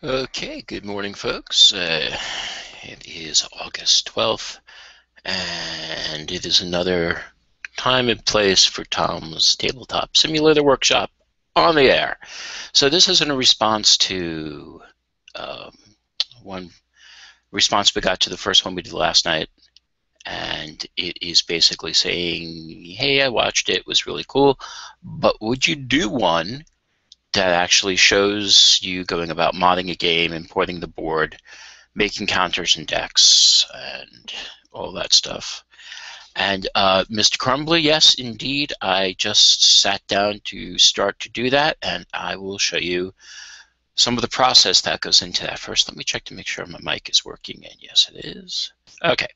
Okay, good morning, folks. It is August 12th, and it is another time and place for Tom's Tabletop Simulator Workshop on the air. So this is in a response to um, one response we got to the first one we did last night, and it is basically saying, hey, I watched it, it was really cool, but would you do one that actually shows you going about modding a game, importing the board, making counters and decks and all that stuff. And Mr. Crumbly, yes, indeed, I just sat down to start to do that, and I will show you some of the process that goes into that. First, let me check to make sure my mic is working, and yes, it is. Okay,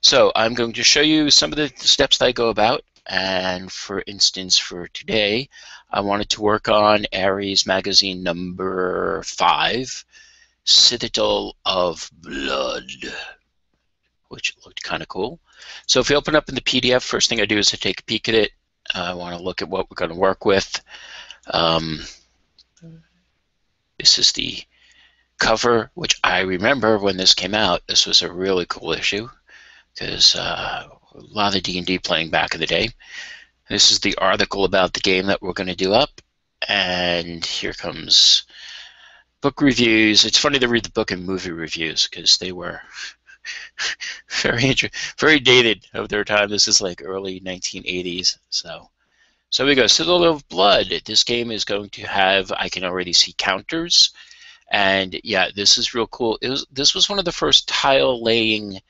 so I'm going to show you some of the steps that I go about, and for instance, for today, I wanted to work on Ares magazine number 5, Citadel of Blood, which looked kind of cool. So if we open up in the PDF, first thing I do is to take a peek at it. I want to look at what we're going to work with. Um, this is the cover, which I remember when this came out. This was a really cool issue because a lot of D&D playing back in the day. This is the article about the game that we're going to do up. And here comes book reviews. It's funny to read the book and movie reviews because they were very dated of their time. This is like early 1980s. So we go. Citadel of Blood. This game is going to have, I can already see counters. And yeah, this is real cool. This was one of the first tile laying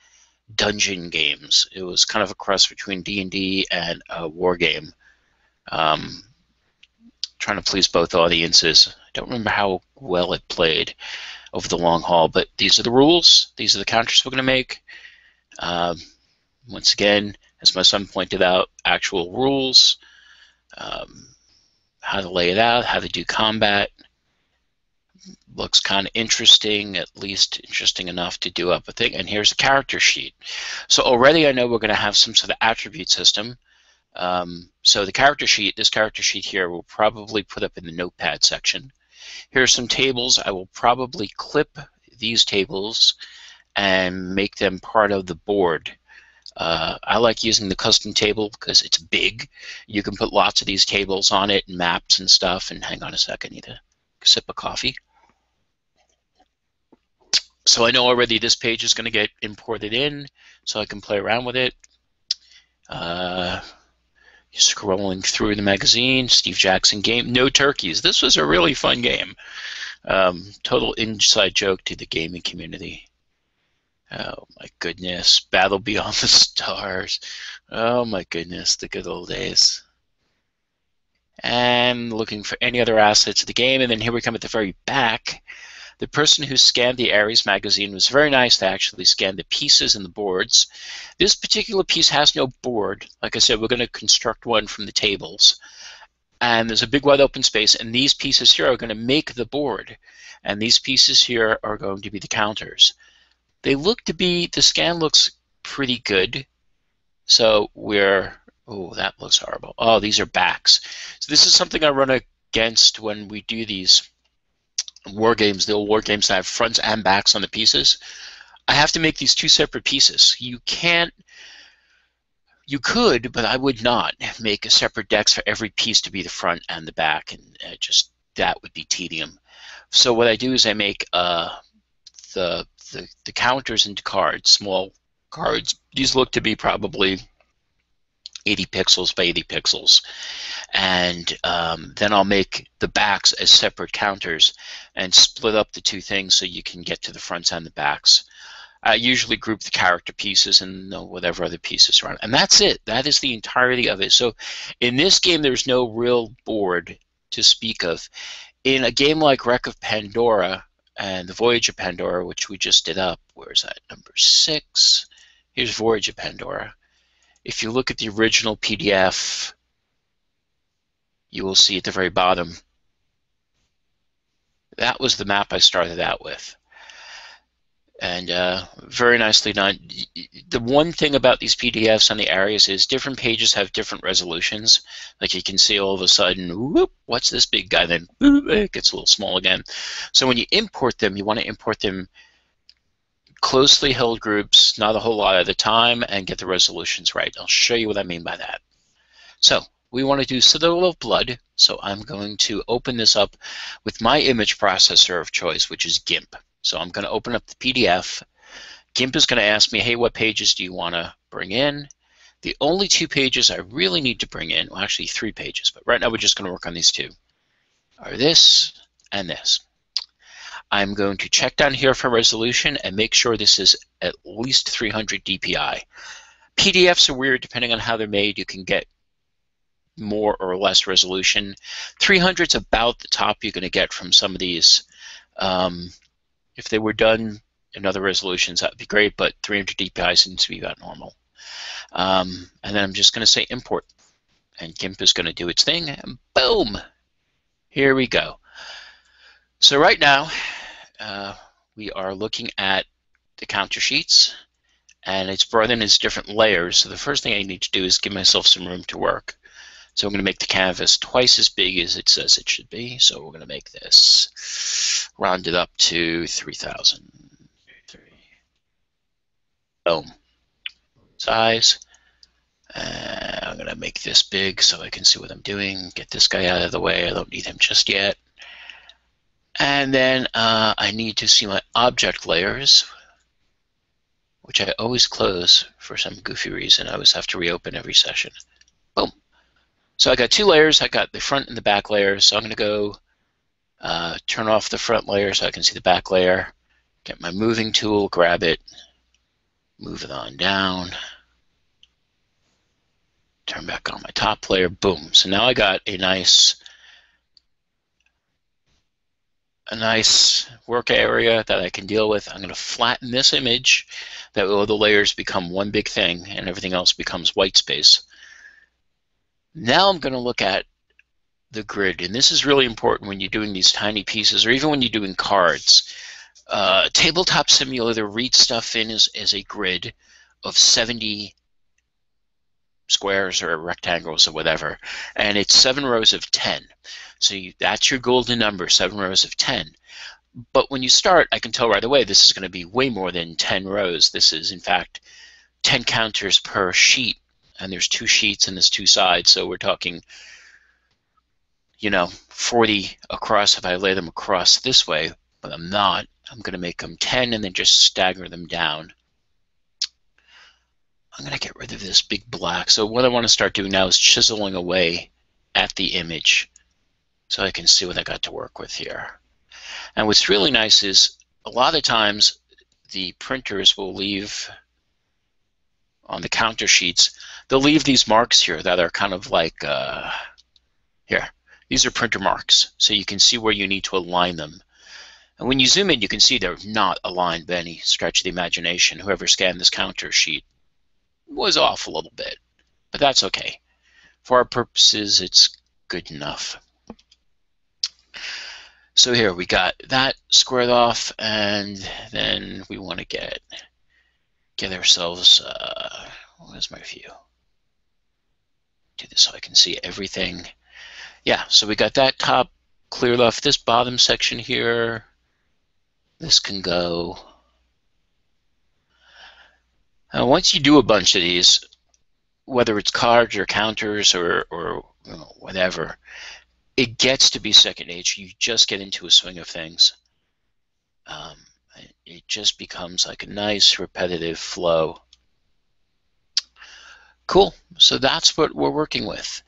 dungeon games. It was kind of a cross between D&D and a war game. Trying to please both audiences. I don't remember how well it played over the long haul, but these are the rules. These are the counters we're going to make. Once again, as my son pointed out, actual rules, how to lay it out, how to do combat. Looks kind of interesting, at least interesting enough to do up a thing. And here's the character sheet. So already I know we're going to have some sort of attribute system. So the character sheet, this character sheet here, we'll probably put up in the notepad section. Here are some tables. I will probably clip these tables and make them part of the board. I like using the custom table because it's big. You can put lots of these tables on it and maps and stuff. And hang on a second, I need a sip of coffee. So I know already this page is going to get imported in, so I can play around with it. Scrolling through the magazine, Steve Jackson game, no turkeys. This was a really fun game. Total inside joke to the gaming community. Oh my goodness, Battle Beyond the Stars. Oh my goodness, the good old days. And looking for any other assets of the game, and then here we come at the very back. The person who scanned the Ares magazine was very nice to actually scan the pieces and the boards. This particular piece has no board. Like I said, we're going to construct one from the tables. And there's a big wide open space, and these pieces here are going to make the board. And these pieces here are going to be the counters. They look to be, the scan looks pretty good. So oh, that looks horrible. Oh, these are backs. So this is something I run against when we do these war games, the old war games that have fronts and backs on the pieces. I have to make these two separate pieces. You could, but I would not make a separate decks for every piece to be the front and the back, and that would be tedium. So what I do is I make the counters into cards, small cards. These look to be probably 80 pixels by 80 pixels. And then I'll make the backs as separate counters and split up the two things so you can get to the fronts and the backs. I usually group the character pieces and whatever other pieces are on. And that's it. That is the entirety of it. So in this game, there's no real board to speak of. In a game like Wreck of Pandora and the Voyage of Pandora, which we just did up, where's that, number 6? Here's Voyage of Pandora. If you look at the original PDF, you will see at the very bottom, that was the map I started out with. And very nicely done. The one thing about these PDFs on the areas is different pages have different resolutions. Like you can see all of a sudden, whoop, what's this big guy? Then whoop, it gets a little small again. So when you import them, you want to import them closely held groups, not a whole lot at a time, and get the resolutions right. I'll show you what I mean by that. So we want to do Citadel of Blood. So I'm going to open this up with my image processor of choice, which is GIMP. So I'm going to open up the PDF. GIMP is going to ask me, hey, what pages do you want to bring in? The only 2 pages I really need to bring in, well, actually 3 pages, but right now we're just going to work on these 2, are this and this. I'm going to check down here for resolution and make sure this is at least 300 dpi. PDFs are weird depending on how they're made. You can get more or less resolution. 300 is about the top you're going to get from some of these. If they were done in other resolutions, that would be great, but 300 dpi seems to be about normal. And then I'm just going to say import, and GIMP is going to do its thing, and boom, here we go. So right now, we are looking at the counter sheets, and it's brought in as different layers. So the first thing I need to do is give myself some room to work. So I'm going to make the canvas twice as big as it says it should be. So we're going to make this rounded up to 3,000. Boom. Size. I'm going to make this big so I can see what I'm doing. Get this guy out of the way. I don't need him just yet. And then I need to see my object layers, which I always close for some goofy reason. I always have to reopen every session. Boom. So I got 2 layers. I got the front and the back layers. So I'm going to go turn off the front layer so I can see the back layer. Get my moving tool, grab it, move it on down. Turn back on my top layer. Boom. So now I got a nice work area that I can deal with. I'm going to flatten this image. That way all the layers become one big thing and everything else becomes white space. Now I'm going to look at the grid, and this is really important when you're doing these tiny pieces, or even when you're doing cards. Tabletop Simulator reads stuff in as a grid of 70 squares or rectangles or whatever, and it's 7 rows of 10. So that's your golden number, 7 rows of 10. But when you start, I can tell right away this is going to be way more than 10 rows. This is, in fact, 10 counters per sheet, and there's 2 sheets and there's 2 sides, so we're talking, you know, 40 across if I lay them across this way, but I'm not. I'm going to make them 10 and then just stagger them down. I'm going to get rid of this big black. So what I want to start doing now is chiseling away at the image so I can see what I got to work with here. And what's really nice is a lot of times the printers will leave on the counter sheets, they'll leave these marks here that are kind of like, here. These are printer marks, so you can see where you need to align them. And when you zoom in, you can see they're not aligned by any stretch of the imagination. Whoever scanned this counter sheet was off a little bit, but that's okay. For our purposes, it's good enough. So here we got that squared off, and then we want to get ourselves, where's my view? Do this so I can see everything. Yeah, so we got that top cleared off. This bottom section here, this can go. Once you do a bunch of these, whether it's cards or counters or you know, whatever, it gets to be second nature. You just get into a swing of things. It just becomes like a nice repetitive flow. Cool, so that's what we're working with.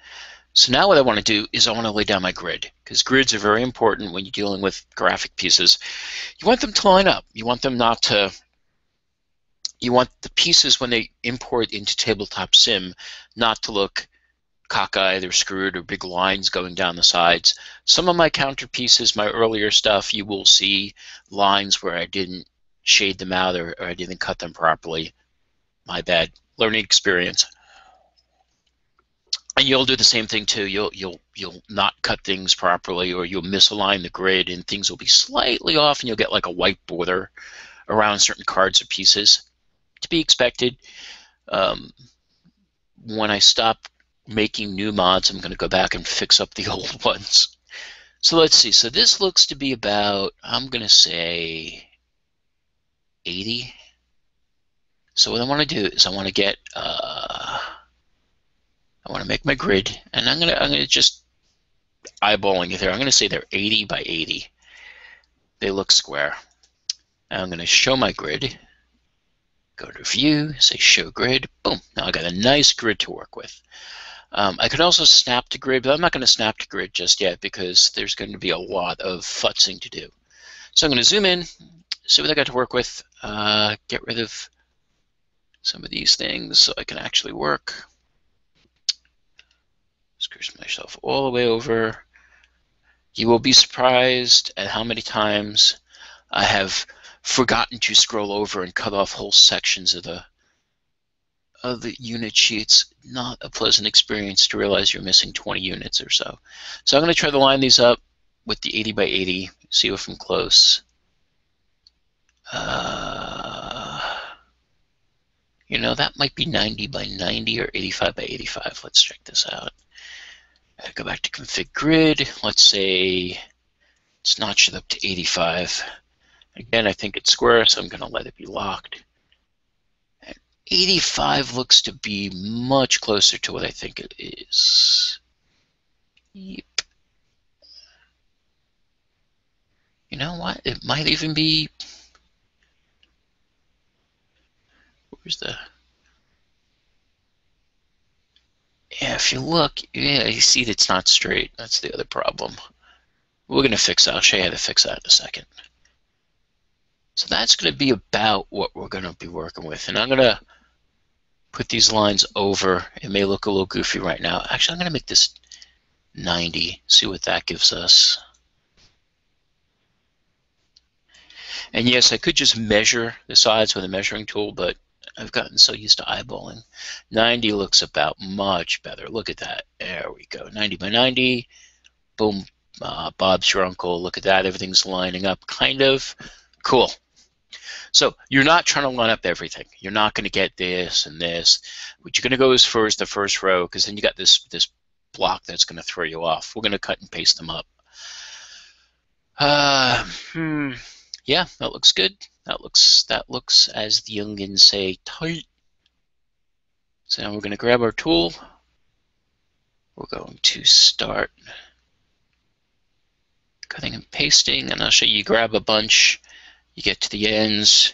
So now what I want to do is I want to lay down my grid, because grids are very important when you're dealing with graphic pieces. You want them to line up. You want them not to, you want the pieces when they import into Tabletop Sim not to look cockeyed or screwed or big lines going down the sides. Some of my counter pieces, my earlier stuff, you will see lines where I didn't shade them out or I didn't cut them properly. My bad. Learning experience. And you'll do the same thing too. You'll not cut things properly, or you'll misalign the grid and things will be slightly off and you'll get like a white border around certain cards or pieces. To be expected. When I stop making new mods, I'm going to go back and fix up the old ones. So let's see. So this looks to be about, I'm going to say 80. So what I want to do is I want to get, I want to make my grid, and I'm gonna just eyeballing it there. I'm going to say they're 80 by 80. They look square. And I'm going to show my grid. Go to View, say Show Grid. Boom. Now I got a nice grid to work with. I could also snap to grid, but I'm not going to snap to grid just yet because there's going to be a lot of futzing to do. So I'm going to zoom in, see what I got to work with, get rid of some of these things so I can actually work. Screw myself all the way over. You will be surprised at how many times I have forgotten to scroll over and cut off whole sections of the unit sheets. Not a pleasant experience to realize you're missing 20 units or so. So I'm going to try to line these up with the 80 by 80, see if I'm close. You know, that might be 90 by 90 or 85 by 85. Let's check this out. Go back to config grid. Let's say let's notch it up to 85. Again, I think it's square, so I'm going to let it be locked. 85 looks to be much closer to what I think it is. Yep. You know what? It might even be... Where's the... Yeah, if you look, yeah, you see that it's not straight. That's the other problem. We're going to fix that. I'll show you how to fix that in a second. So that's going to be about what we're going to be working with. And I'm going to put these lines over. It may look a little goofy right now. Actually, I'm going to make this 90, see what that gives us. And yes, I could just measure the sides with a measuring tool, but I've gotten so used to eyeballing. 90 looks about much better. Look at that. There we go. 90 by 90. Boom. Bob's your uncle. Look at that. Everything's lining up, kind of. Cool. So you're not trying to line up everything. You're not going to get this and this. What you're going to go is for the first row, because then you got this block that's going to throw you off. We're going to cut and paste them up. Yeah, that looks good. That looks, as the youngins say, tight. So now we're going to grab our tool. We're going to start cutting and pasting, and I'll show you. Grab a bunch. You get to the ends,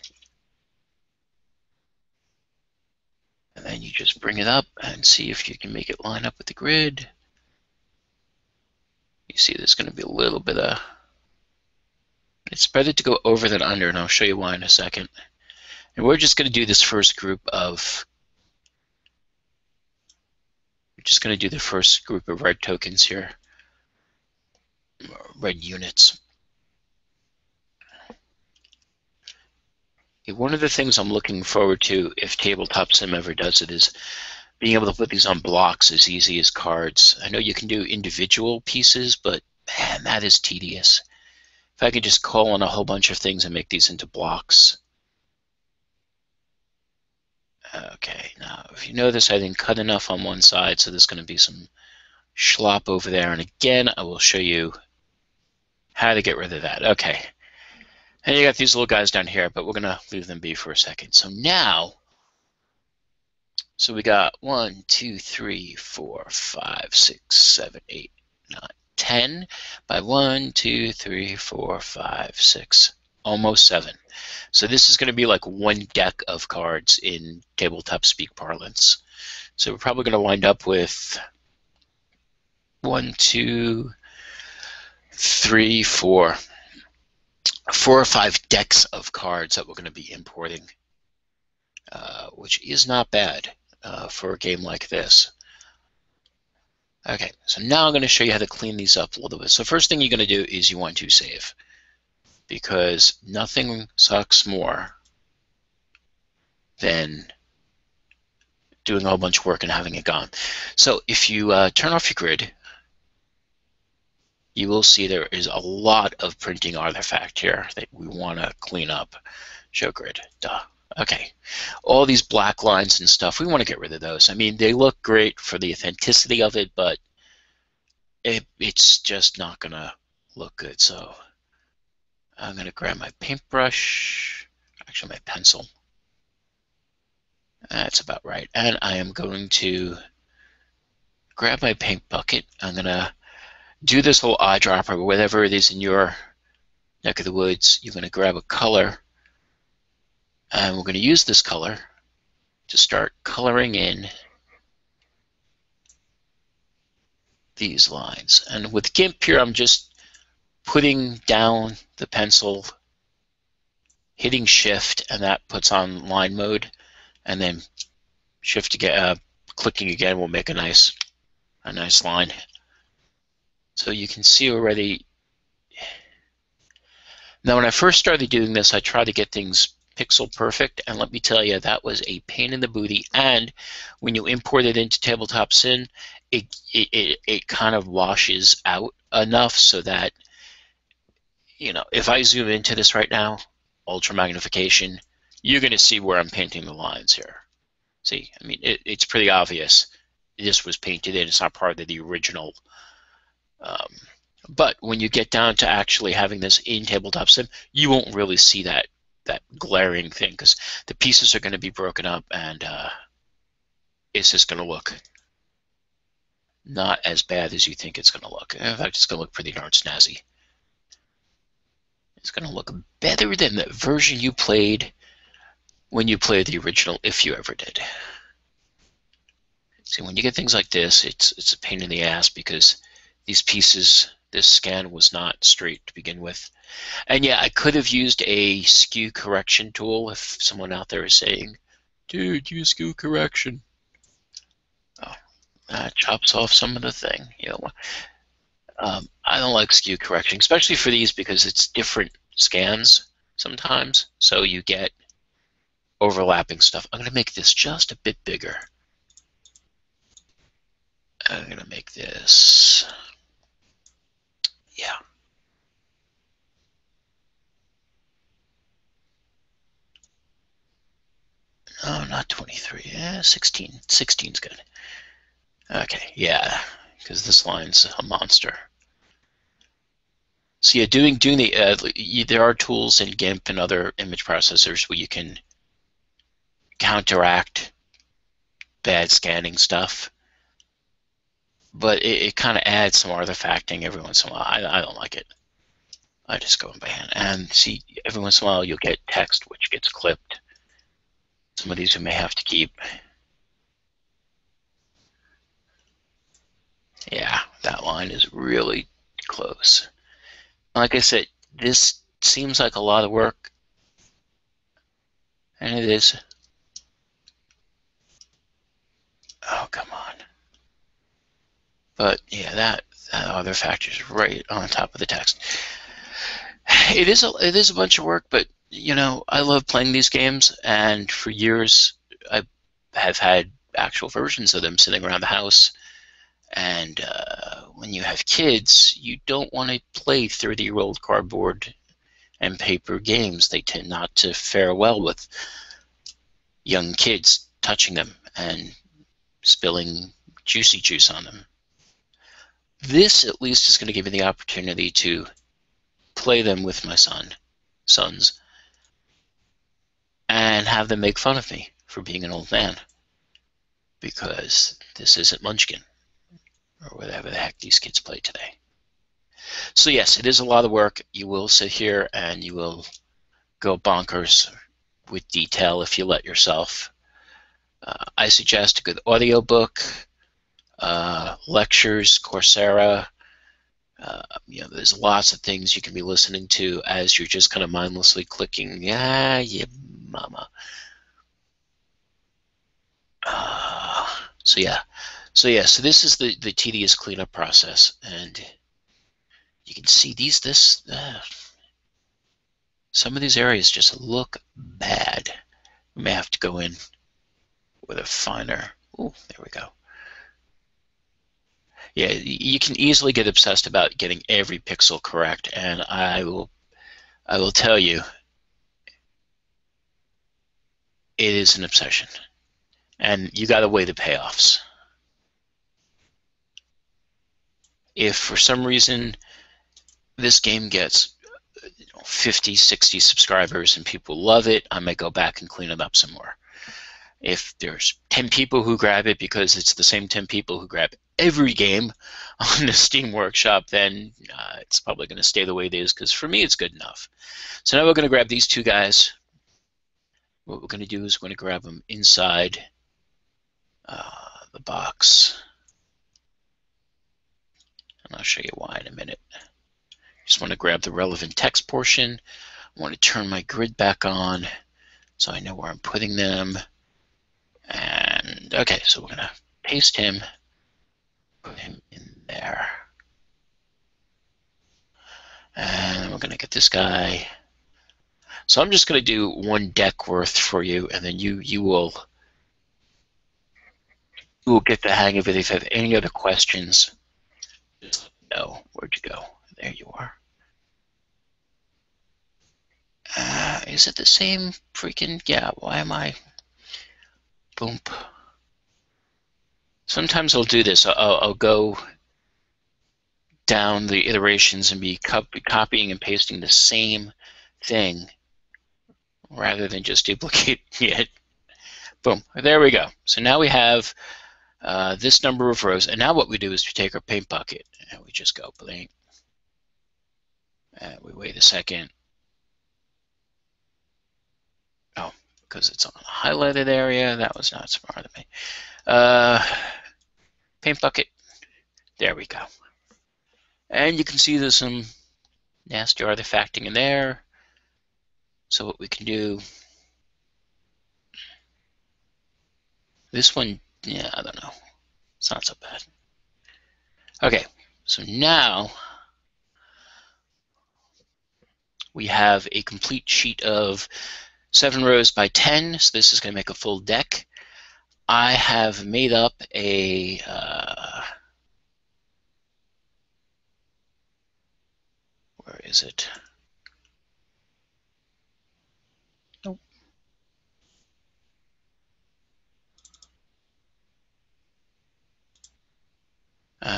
and then you just bring it up and see if you can make it line up with the grid. You see there's going to be a little bit of... It's better to go over than under, and I'll show you why in a second. And we're just going to do this first group of... We're just going to do the first group of red tokens here. Red units. One of the things I'm looking forward to, if Tabletop Sim ever does it, is being able to put these on blocks as easy as cards. I know you can do individual pieces, but man, that is tedious. If I could just call on a whole bunch of things and make these into blocks. Okay, now if you notice, I didn't cut enough on one side, so there's going to be some schlop over there. And again, I will show you how to get rid of that. Okay. And you got these little guys down here, but we're going to leave them be for a second. So now, so we got 1, 2, 3, 4, 5, 6, 7, 8, 9, 10 by 1, 2, 3, 4, 5, 6, almost 7. So this is going to be like one deck of cards in tabletop speak parlance. So we're probably going to wind up with 1, 2, 3, 4 or 5 decks of cards that we're going to be importing, which is not bad for a game like this. Okay, so now I'm going to show you how to clean these up a little bit. So first thing you're going to do is you want to save, because nothing sucks more than doing a whole bunch of work and having it gone. So if you turn off your grid, you will see there is a lot of printing artifact here that we want to clean up. Show grid. Duh. Okay. All these black lines and stuff, we want to get rid of those. I mean, they look great for the authenticity of it, but it's just not going to look good. So I'm going to grab my paintbrush, actually my pencil. That's about right. And I am going to grab my paint bucket. I'm going to do this whole eyedropper, whatever it is in your neck of the woods. You're going to grab a color, and we're going to use this color to start coloring in these lines. And with GIMP here, I'm just putting down the pencil, hitting Shift, and that puts on line mode, and then Shift again, clicking again will make a nice line. So you can see already. Now, when I first started doing this, I tried to get things pixel perfect, and let me tell you, that was a pain in the booty. And when you import it into Tabletop Sim, it kind of washes out enough so that, you know, if I zoom into this right now, ultra magnification, you're going to see where I'm painting the lines here. See, I mean, it's pretty obvious this was painted in. It's not part of the original. But when you get down to actually having this in Tabletop Sim, you won't really see that glaring thing, because the pieces are going to be broken up, and it's just going to look not as bad as you think it's going to look. In fact, it's going to look pretty darn snazzy. It's going to look better than the version you played when you played the original, if you ever did. See, when you get things like this, it's a pain in the ass, because these pieces, this scan was not straight to begin with. And yeah, I could have used a skew correction tool if someone out there is saying, dude, use skew correction. Oh, that chops off some of the thing. You know, I don't like skew correction, especially for these, because it's different scans sometimes, so you get overlapping stuff. I'm going to make this just a bit bigger. I'm going to make this, yeah. No, not 23. Yeah, 16. 16's good. Okay, yeah, because this line's a monster. So yeah, doing the there are tools in GIMP and other image processors where you can counteract bad scanning stuff, but it kind of adds some artifacting every once in a while. I don't like it. I just go in by hand, and see, every once in a while you'll get text which gets clipped. Some of these we may have to keep. Yeah, that line is really close. Like I said, this seems like a lot of work, and it is. Oh, come on. But yeah, that other factor is right on top of the text. It is a bunch of work, but you know, I love playing these games, and for years I have had actual versions of them sitting around the house. And when you have kids, you don't want to play 30-year-old cardboard and paper games. They tend not to fare well with young kids touching them and spilling juicy juice on them. This at least is going to give me the opportunity to play them with my sons, and have them make fun of me for being an old man, because this isn't Munchkin or whatever the heck these kids play today. So yes, it is a lot of work. You will sit here and you will go bonkers with detail if you let yourself. I suggest a good audiobook, lectures, Coursera. You know, there's lots of things you can be listening to as you're just kind of mindlessly clicking. Yeah, mama. So this is the tedious cleanup process, and you can see some of these areas just look bad. We may have to go in with a finer. Oh, there we go. Yeah, you can easily get obsessed about getting every pixel correct, and I will tell you, it is an obsession. And you got to weigh the payoffs. If for some reason this game gets 50, 60 subscribers and people love it, I might go back and clean it up some more. If there's 10 people who grab it because it's the same 10 people who grab every game on the Steam Workshop, then it's probably going to stay the way it is, because for me it's good enough. So now we're going to grab these two guys. What we're going to do is we're going to grab them inside the box. And I'll show you why in a minute. Just want to grab the relevant text portion. I want to turn my grid back on so I know where I'm putting them. And okay, so we're going to paste him, put him in there. And we're going to get this guy. So I'm just going to do one deck worth for you, and then you will get the hang of it. If you have any other questions, just let me know. Where'd you go? There you are. Is it the same freaking? Yeah, why am I? Boom. Sometimes I'll do this. I'll go down the iterations and be copying and pasting the same thing rather than just duplicating it. Boom. There we go. So now we have this number of rows. And now what we do is we take our paint bucket and we just go blank. And we wait a second. Oh, because it's on a highlighted area. That was not smart of me. Paint bucket. There we go. And you can see there's some nasty artifacting in there. So what we can do, this one, yeah, I don't know. It's not so bad. Okay, so now we have a complete sheet of 7 rows by 10. So this is going to make a full deck. I have made up a where is it? Nope.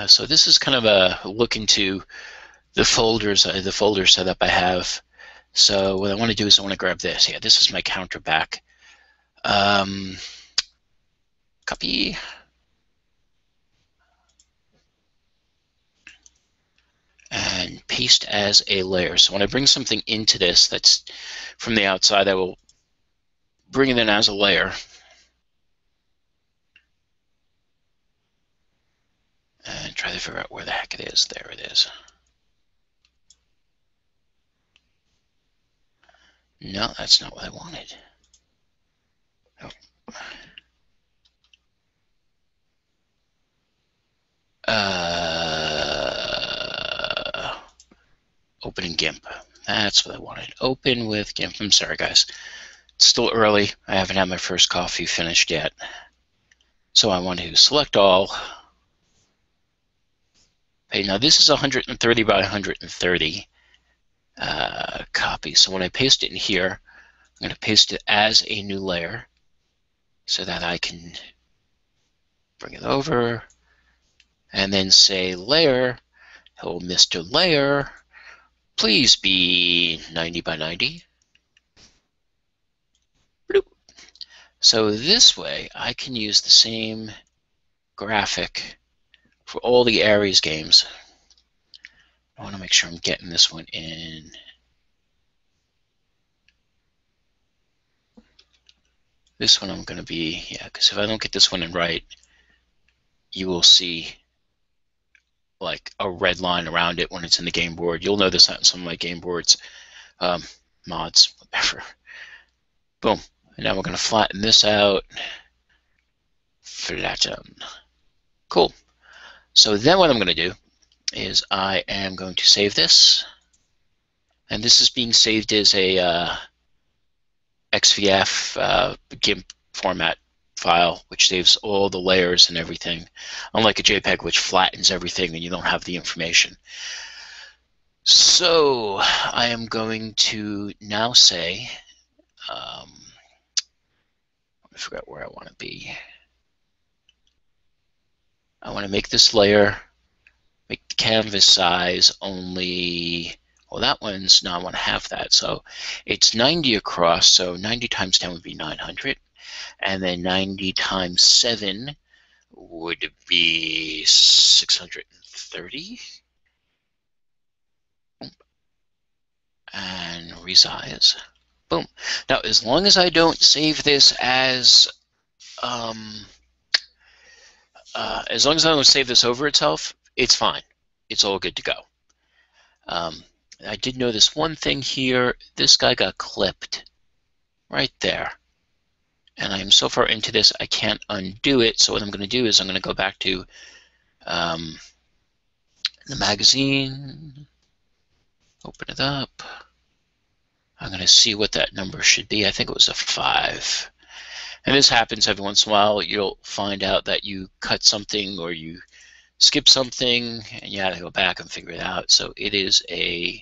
So this is kind of a look into the folders, the folder setup I have. So what I want to do is I want to grab this. Yeah, this is my counter back. Copy. And paste as a layer. So when I bring something into this that's from the outside, I will bring it in as a layer. And try to figure out where the heck it is. There it is. No, that's not what I wanted. Oh. Opening GIMP. That's what I wanted. Open with GIMP. I'm sorry, guys. It's still early. I haven't had my first coffee finished yet. So I want to select all. Okay, now this is 130 by 130 copy. So when I paste it in here, I'm going to paste it as a new layer so that I can bring it over and then say layer. Hello, Mr. Layer. Please be 90 by 90. Bloop. So this way, I can use the same graphic for all the Ares games. I want to make sure I'm getting this one in. This one I'm going to be, yeah, because if I don't get this one in right, you will see like a red line around it when it's in the game board. You'll notice that in some of my game boards, mods, whatever. Boom. And now we're going to flatten this out. Flatten. Cool. So then what I'm going to do is I am going to save this. And this is being saved as a XVF GIMP format file, which saves all the layers and everything, unlike a JPEG, which flattens everything and you don't have the information. So I am going to now say forgot where I want to be. I want to make this layer, make the canvas size only, well, that one's, no, I want to have that. So it's 90 across, so 90 times 10 would be 900. And then 90 times 7 would be 630. And resize. Boom. Now, as long as I don't save this as long as I don't save this over itself, it's fine. It's all good to go. I did notice one thing here. This guy got clipped right there. And I am so far into this, I can't undo it. So what I'm going to do is I'm going to go back to the magazine, open it up. I'm going to see what that number should be. I think it was a 5. And this happens every once in a while. You'll find out that you cut something or you skip something, and you have to go back and figure it out. So it is a,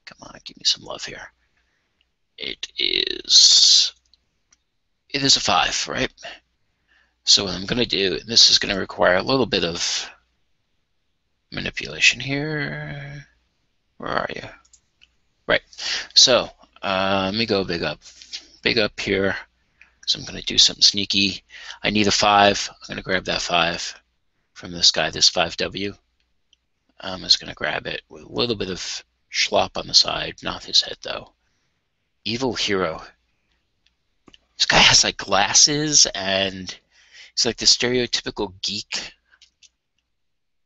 come on, give me some love here. It is a 5, right? So what I'm going to do, and this is going to require a little bit of manipulation here. Where are you? Right. So let me go big up here. So I'm going to do something sneaky. I need a 5. I'm going to grab that 5 from this guy, this 5W. I'm just going to grab it with a little bit of schlop on the side, not his head though. Evil hero. This guy has like glasses and he's like the stereotypical geek.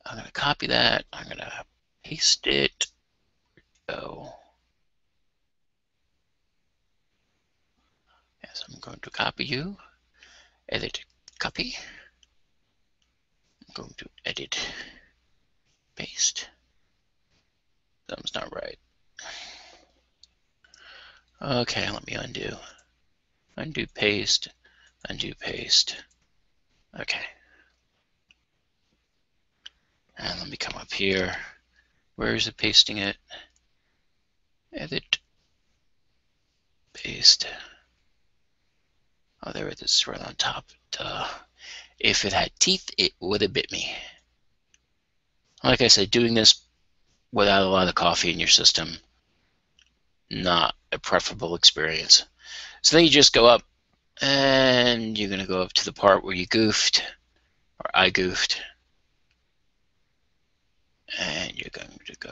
I'm going to copy that. I'm going to paste it. So, yes, I'm going to copy you. Edit, copy. I'm going to edit, paste. Something's not right. Okay, let me undo. Undo, paste, undo, paste. Okay. And let me come up here. Where is it pasting it? Edit, paste. Oh, there it is, right on top. Duh. If it had teeth, it would have bit me. Like I said, doing this without a lot of coffee in your system, not a preferable experience. So then you just go up, and you're going to go up to the part where you goofed, or I goofed, and you're going to go.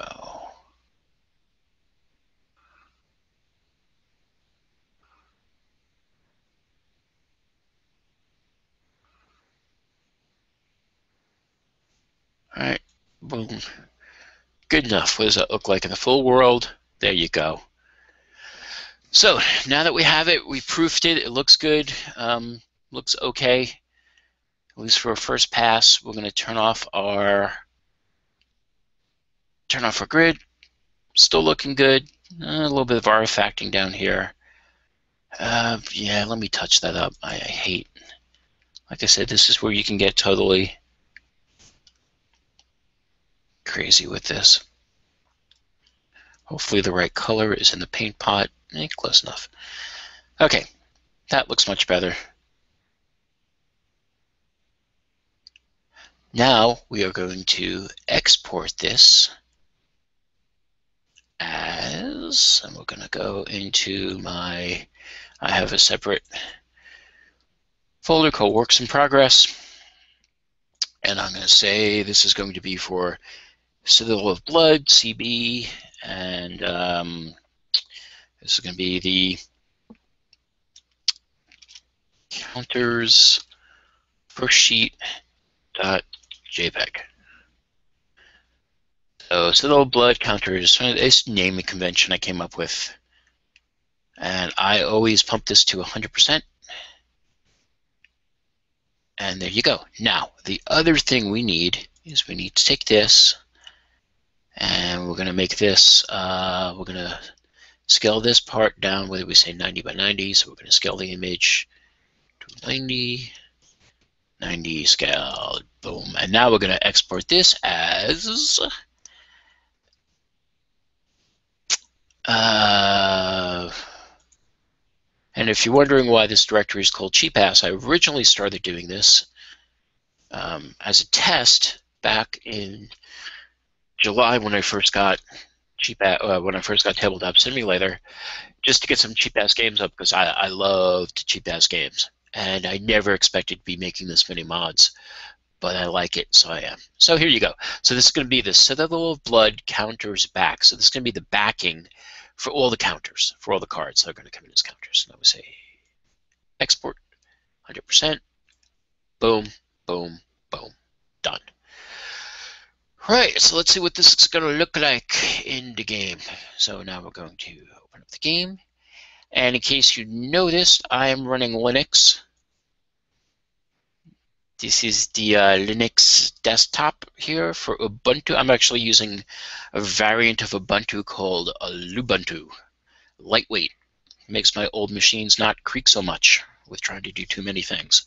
All right, boom. Good enough. What does that look like in the full world? There you go. So now that we have it, we proofed it. It looks good. Looks okay. At least for a first pass. We're going to turn off our grid. Still looking good. A little bit of artifacting down here. Yeah, let me touch that up. I hate. Like I said, this is where you can get totally crazy with this. Hopefully the right color is in the paint pot. Close enough. Okay, that looks much better. Now we are going to export this as, and we're going to go into my, I have a separate folder called Works in Progress. And I'm going to say this is going to be for Citadel of Blood, CB, and this is going to be the counters first sheet.jpg. So Citadel of Blood counters, it's naming convention I came up with. And I always pump this to 100%. And there you go. Now, the other thing we need is we need to take this and we're going to make this, we're going to scale this part down, whether we say 90 by 90, so we're going to scale the image to 90, 90 scale, boom. And now we're going to export this as an And if you're wondering why this directory is called CheapAss, I originally started doing this as a test back in July when I first got Tabletop Simulator, just to get some cheap-ass games up, because I loved cheap-ass games. And I never expected to be making this many mods, but I like it, so I am. So here you go. So this is going to be the Citadel of Blood counters back. So this is going to be the backing for all the counters, for all the cards that are going to come in as counters. And I would say export, 100%, boom, boom, boom, done. Right, so let's see what this is going to look like in the game. So now we're going to open up the game. And in case you noticed, I am running Linux. This is the Linux desktop here for Ubuntu. I'm actually using a variant of Ubuntu called Lubuntu. Lightweight. Makes my old machines not creak so much with trying to do too many things.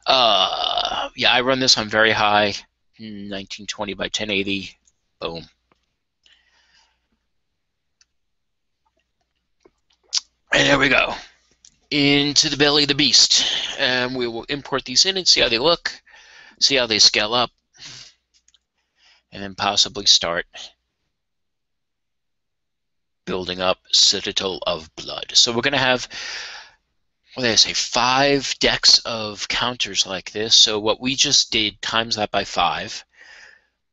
Yeah, I run this on very high, 1920 by 1080. Boom. And there we go. Into the belly of the beast. And we will import these in and see how they look, see how they scale up, and then possibly start building up Citadel of Blood. So we're going to have, what did I say, 5 decks of counters like this. So what we just did, times that by 5.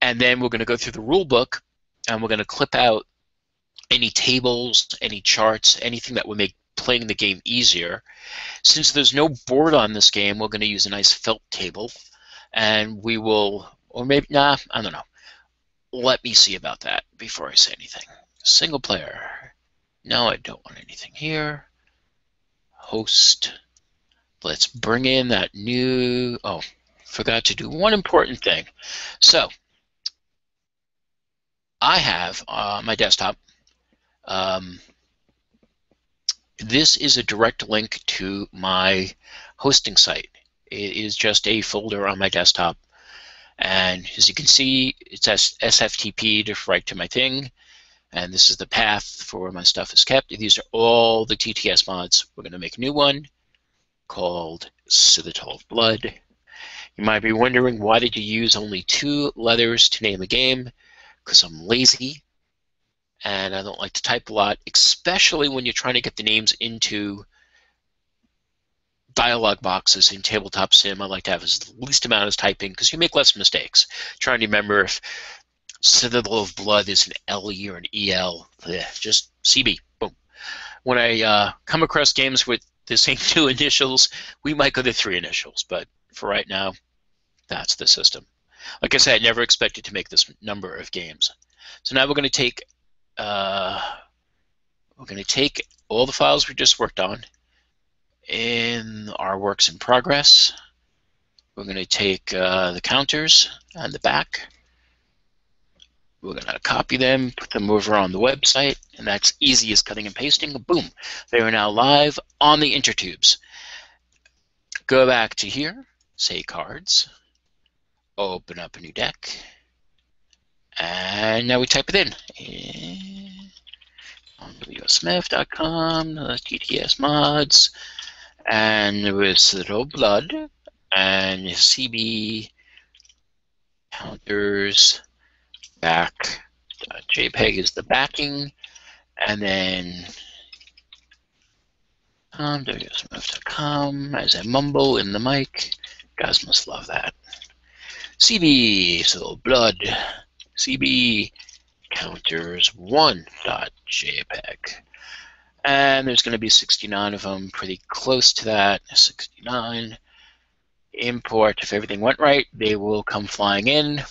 And then we're going to go through the rule book, and we're going to clip out any tables, any charts, anything that would make playing the game easier. Since there's no board on this game, we're going to use a nice felt table, and we will, or maybe, nah, I don't know. Let me see about that before I say anything. Single player. No, I don't want anything here. Host. Let's bring in that new, oh, forgot to do one important thing. So, I have my desktop. This is a direct link to my hosting site. It is just a folder on my desktop. And as you can see, it says SFTP right to my thing. And this is the path for where my stuff is kept. These are all the TTS mods. We're going to make a new one called Citadel of Blood. You might be wondering, why did you use only 2 letters to name a game? Because I'm lazy and I don't like to type a lot, especially when you're trying to get the names into dialog boxes in Tabletop Sim. I like to have as least amount as typing because you make less mistakes. Trying to remember if Citadel of Blood is an LE or an EL. Just CB. Boom. When I come across games with the same 2 initials, we might go to 3 initials, but for right now, that's the system. Like I said, I never expected to make this number of games. So now we're going to take all the files we just worked on in our works in progress. We're going to take the counters on the back. We're going to copy them, put them over on the website, and that's easy as cutting and pasting. Boom. They are now live on the intertubes. Go back to here, say cards, open up a new deck, and now we type it in. On wsmith.com, TTS mods, and with Citadel Blood, and CB counters back. JPEG is the backing, and then wsmith.com as I mumble in the mic. You guys must love that. CB Citadel Blood, CB counters 1.jpg. And there's going to be 69 of them, pretty close to that. 69. Import, if everything went right, they will come flying in.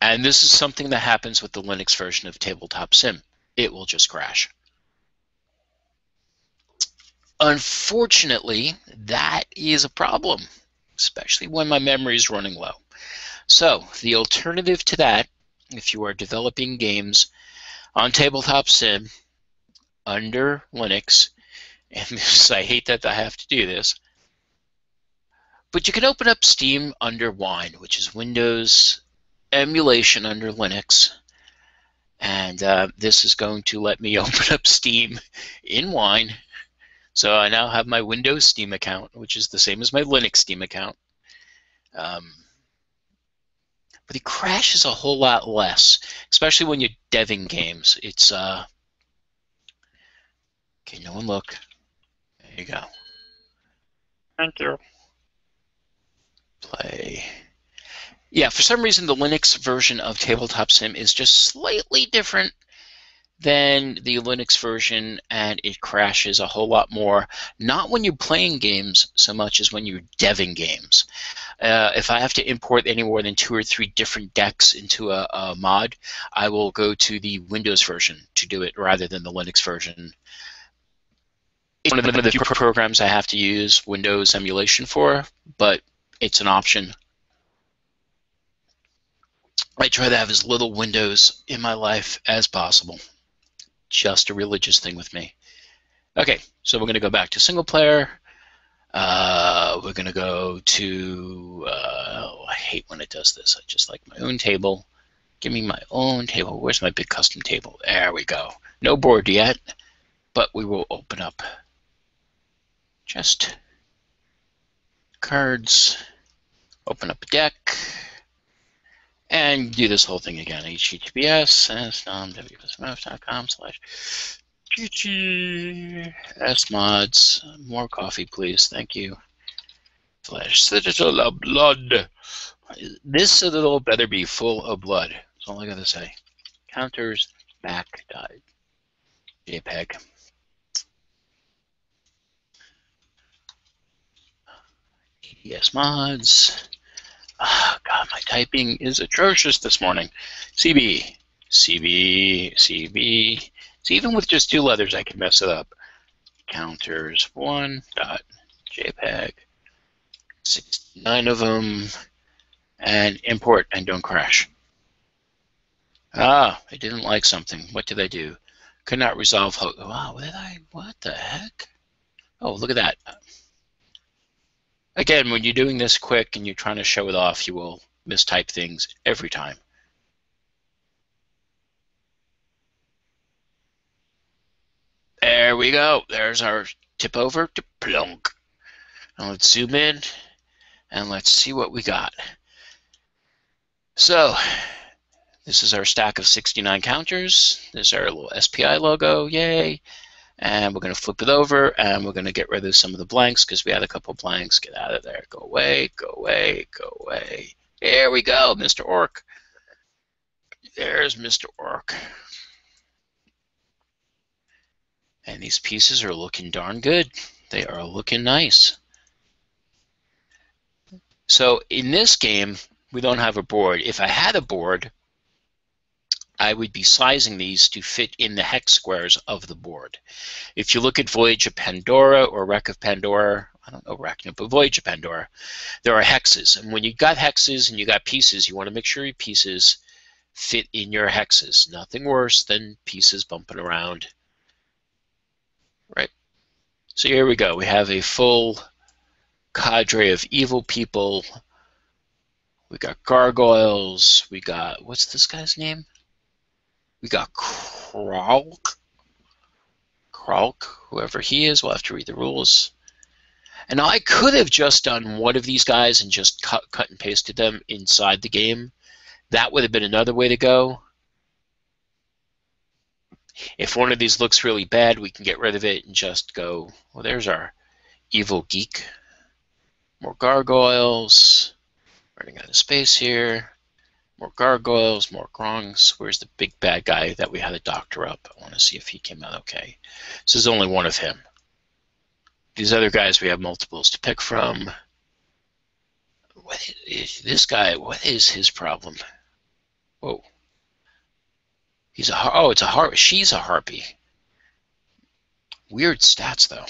And this is something that happens with the Linux version of Tabletop Sim. It will just crash. Unfortunately, that is a problem, especially when my memory is running low. So the alternative to that, if you are developing games on Tabletop Sim under Linux, and this, I hate that I have to do this, but you can open up Steam under Wine, which is Windows emulation under Linux, And this is going to let me open up Steam in Wine. So I now have my Windows Steam account, which is the same as my Linux Steam account. But it crashes a whole lot less, especially when you're deving games. It's okay, no one look. There you go. Thank you. Play. Yeah, for some reason the Linux version of Tabletop Sim is just slightly different than the Linux version, and it crashes a whole lot more. Not when you're playing games so much as when you're deving games. If I have to import any more than 2 or 3 different decks into a mod, I will go to the Windows version to do it rather than the Linux version. It's one of the few programs I have to use Windows emulation for, but it's an option. I try to have as little Windows in my life as possible. Just a religious thing with me. Okay, so we're going to go back to single player. We're going to go to, I hate when it does this. I just like my own table. Give me my own table. Where's my big custom table? There we go. No board yet, but we will open up just cards, open up a deck, and do this whole thing again. https://smods. More coffee, please. Thank you. /Citadel of Blood. This Citadel better be full of blood. That's all I gotta say. Counters back died. JPEG. Yes, mods. Oh, God, my typing is atrocious this morning. CB, CB, CB. So even with just 2 letters, I can mess it up. Counters 1.jpg. 69 of them. And import and don't crash. Ah, I didn't like something. What did I do? Could not resolve. Wow, what the heck? Oh, look at that. Again, when you're doing this quick and you're trying to show it off, you will mistype things every time. There we go. There's our tip over to plunk. Now let's zoom in and let's see what we got. So this is our stack of 69 counters. There's our little SPI logo, yay. And we're going to flip it over and we're going to get rid of some of the blanks because we had a couple blanks. Get out of there. Go away, go away, go away. There we go, Mr. Orc. There's Mr. Orc. And these pieces are looking darn good. They are looking nice. So in this game, we don't have a board. If I had a board, I would be sizing these to fit in the hex squares of the board. If you look at Voyage of Pandora or Wreck of Pandora, I don't know Wreck, but Voyage of Pandora, there are hexes. And when you got hexes and you got pieces, you want to make sure your pieces fit in your hexes. Nothing worse than pieces bumping around. Right? So here we go. We have a full cadre of evil people. We got gargoyles. We got, what's this guy's name? We got Kralk, whoever he is. We'll have to read the rules. And I could have just done one of these guys and just cut and pasted them inside the game. That would have been another way to go. If one of these looks really bad, we can get rid of it and just go, well, there's our evil geek. More gargoyles. Running out of space here. More gargoyles, more grongs. Where's the big bad guy that we had to doctor up? I want to see if he came out okay. This is only one of him. These other guys, we have multiples to pick from. What is this guy? What is his problem? Whoa. He's a oh, it's a harpy. She's a harpy. Weird stats though.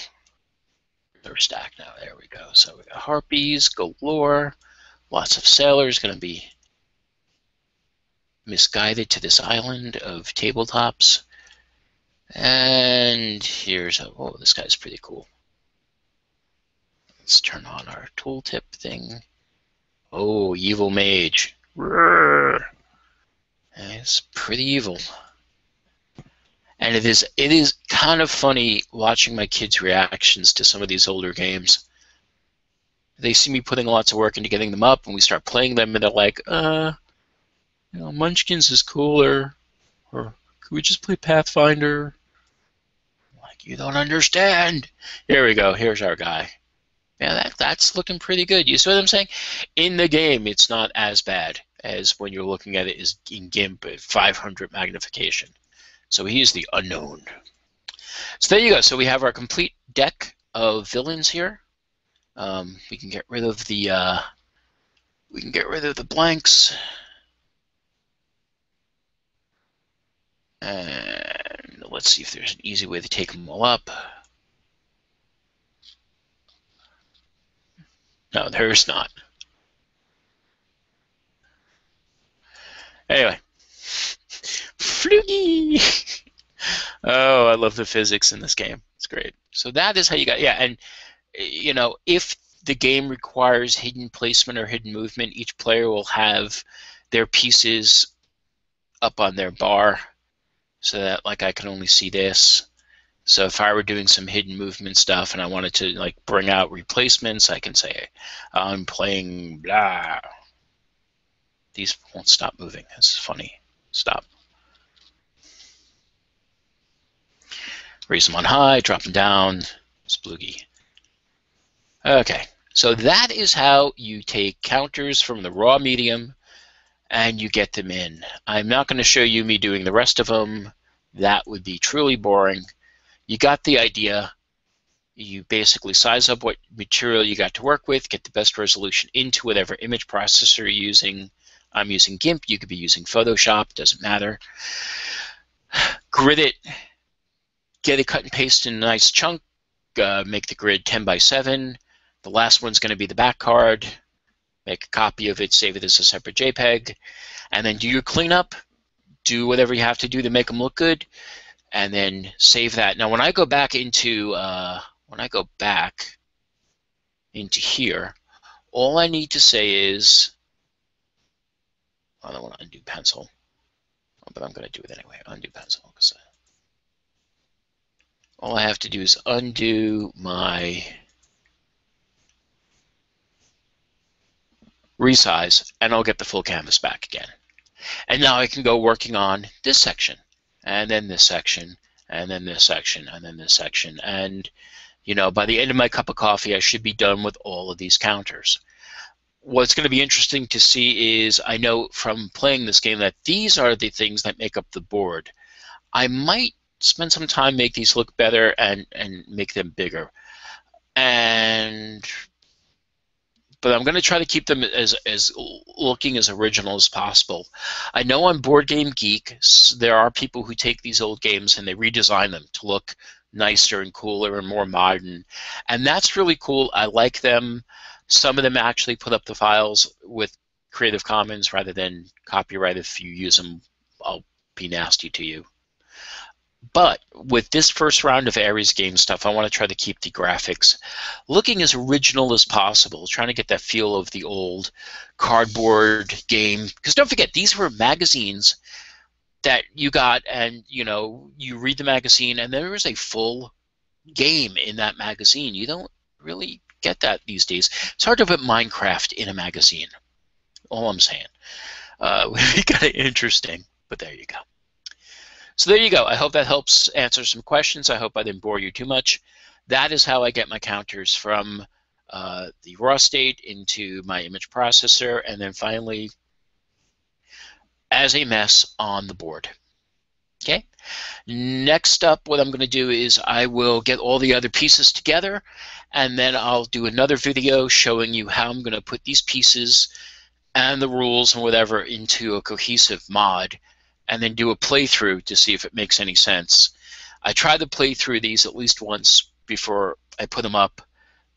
They're stacked now. There we go. So we got harpies galore. Lots of sailors going to be misguided to this island of tabletops. And here's a, oh, this guy's pretty cool. Let's turn on our tooltip thing. Oh, evil mage. It's pretty evil. And it is kind of funny watching my kids' reactions to some of these older games. They see me putting lots of work into getting them up, and we start playing them, and they're like, Munchkins is cooler, or could we just play Pathfinder? I'm like, you don't understand. Here we go. Here's our guy. Yeah, that's looking pretty good. You see what I'm saying? In the game, it's not as bad as when you're looking at it as in GIMP at 500 magnification. So he is the unknown. So there you go. So we have our complete deck of villains here. We can get rid of the blanks. And let's see if there's an easy way to take them all up. No, there's not. Anyway. Floogie! Oh, I love the physics in this game. It's great. So that is how you got, yeah, and you know, if the game requires hidden placement or hidden movement, each player will have their pieces up on their bar so that, like, I can only see this. So if I were doing some hidden movement stuff and I wanted to, like, bring out replacements, I can say, I'm playing blah. These won't stop moving. That's funny. Stop. Raise them on high, drop them down. Sploogie. Okay, so that is how you take counters from the raw medium and you get them in. I'm not going to show you me doing the rest of them. That would be truly boring. You got the idea. You basically size up what material you got to work with, get the best resolution into whatever image processor you're using. I'm using GIMP. You could be using Photoshop. Doesn't matter. Grid it. Get it cut and paste in a nice chunk. Make the grid 10 by 7. The last one's going to be the back card. Make a copy of it, save it as a separate JPEG, and then do your cleanup. Do whatever you have to do to make them look good, and then save that. Now, when I go back into here, all I need to say is, I don't want to undo pencil, but I'm going to do it anyway. Undo pencil. All I have to do is undo my resize, and I'll get the full canvas back again. And now I can go working on this section, and then this section, and then this section, and then this section. And, you know, by the end of my cup of coffee, I should be done with all of these counters. What's going to be interesting to see is, I know from playing this game that these are the things that make up the board. I might spend some time make these look better and make them bigger. But I'm going to try to keep them as looking as original as possible. I know on Board Game Geek, there are people who take these old games and they redesign them to look nicer and cooler and more modern. And that's really cool. I like them. Some of them actually put up the files with Creative Commons rather than copyright. If you use them, I'll be nasty to you. But with this first round of Ares game stuff, I want to try to keep the graphics looking as original as possible, trying to get that feel of the old cardboard game. Because don't forget, these were magazines that you got, and you know, you read the magazine, and there was a full game in that magazine. You don't really get that these days. It's hard to put Minecraft in a magazine. All I'm saying. It would be kind of interesting, but there you go. So there you go. I hope that helps answer some questions. I hope I didn't bore you too much. That is how I get my counters from the raw state into my image processor, and then finally as a mess on the board. Okay. Next up, what I'm going to do is I will get all the other pieces together, and then I'll do another video showing you how I'm going to put these pieces and the rules and whatever into a cohesive mod, and then do a playthrough to see if it makes any sense. I tried to play through these at least once before I put them up.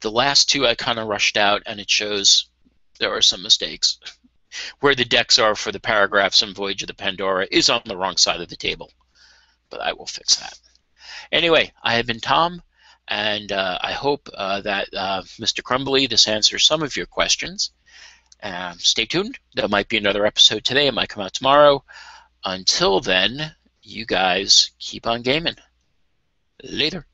The last two I kind of rushed out, and it shows there are some mistakes. Where the decks are for the paragraphs in Voyage of the Pandora is on the wrong side of the table, but I will fix that. Anyway, I have been Tom, and I hope that Mr. Crumbly, this answers some of your questions. Stay tuned. There might be another episode today. It might come out tomorrow. Until then, you guys keep on gaming. Later.